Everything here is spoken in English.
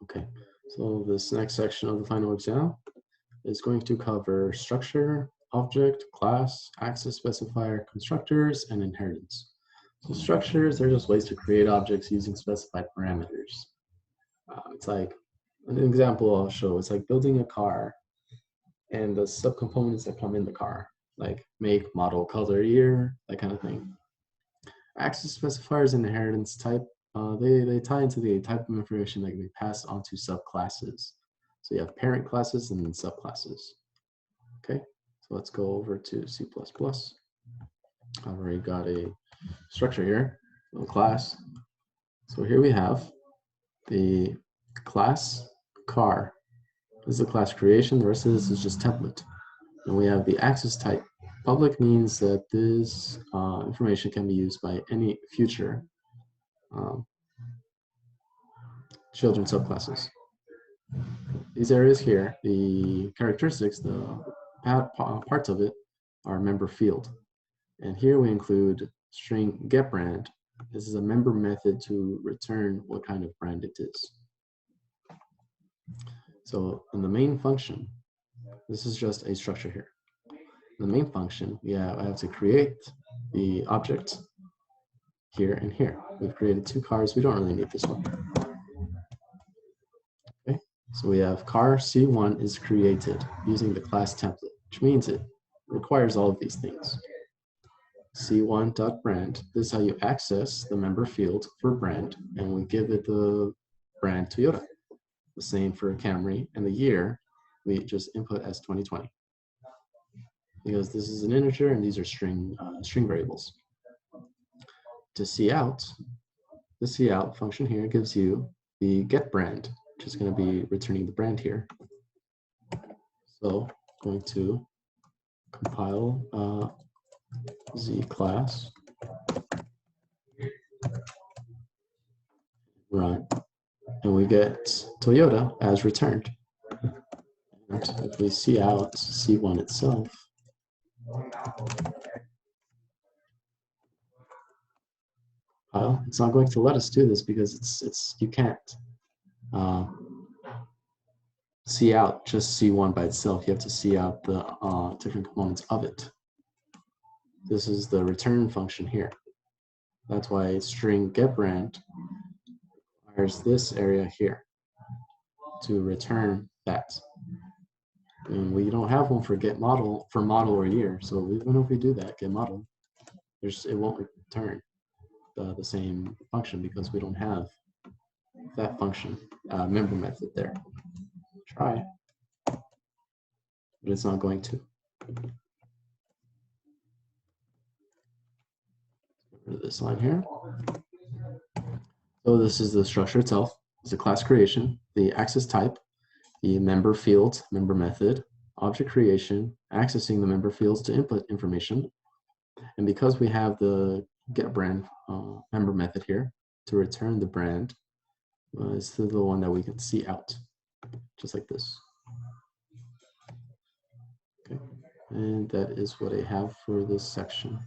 Okay, so this next section of the final exam is going to cover structure, object, class, access specifier, constructors, and inheritance. So structures, they're just ways to create objects using specified parameters. It's like an example I'll show. It's like building a car and the subcomponents that come in the car, like make, model, color, year, that kind of thing. Access specifiers and inheritance type, they tie into the type of information that can be passed onto subclasses. So you have parent classes and then subclasses. Okay, so let's go over to C++. I've already got a structure here, a class. So here we have the class car. This is the class creation. The rest of this is just template. And we have the access type. Public means that this information can be used by any future children subclasses. These areas here, the characteristics, the parts of it are member field. And here we include string getBrand. This is a member method to return what kind of brand it is. So in the main function, this is just a structure here. In the main function, I have to create the object here and here. We've created two cars. We don't really need this one. Okay, so we have car C1 is created using the class template, which means it requires all of these things. C1.brand, this is how you access the member field for brand, and we give it the brand Toyota. The same for Camry, and the year we just input as 2020. Because this is an integer and these are string variables. To see out, the see out function here gives you the get brand, which is going to be returning the brand here. So I'm going to compile Z class, run, and we get Toyota as returned. And if we see out C1 itself, it's not going to let us do this because you can't see out just C1 by itself. You have to see out the different components of it. This is the return function here. That's why string getBrand requires this area here to return that. And we don't have one for get model or year. So even if we do that, get model, it won't return the same function because we don't have that function member method there. Try, but it's not going to. This line here. So this is the structure itself. It's a class creation, the access type, the member field, member method, object creation, accessing the member fields to input information. And because we have the getBrand member method here to return the brand, it's the one that we can see out, just like this. Okay, and that is what I have for this section.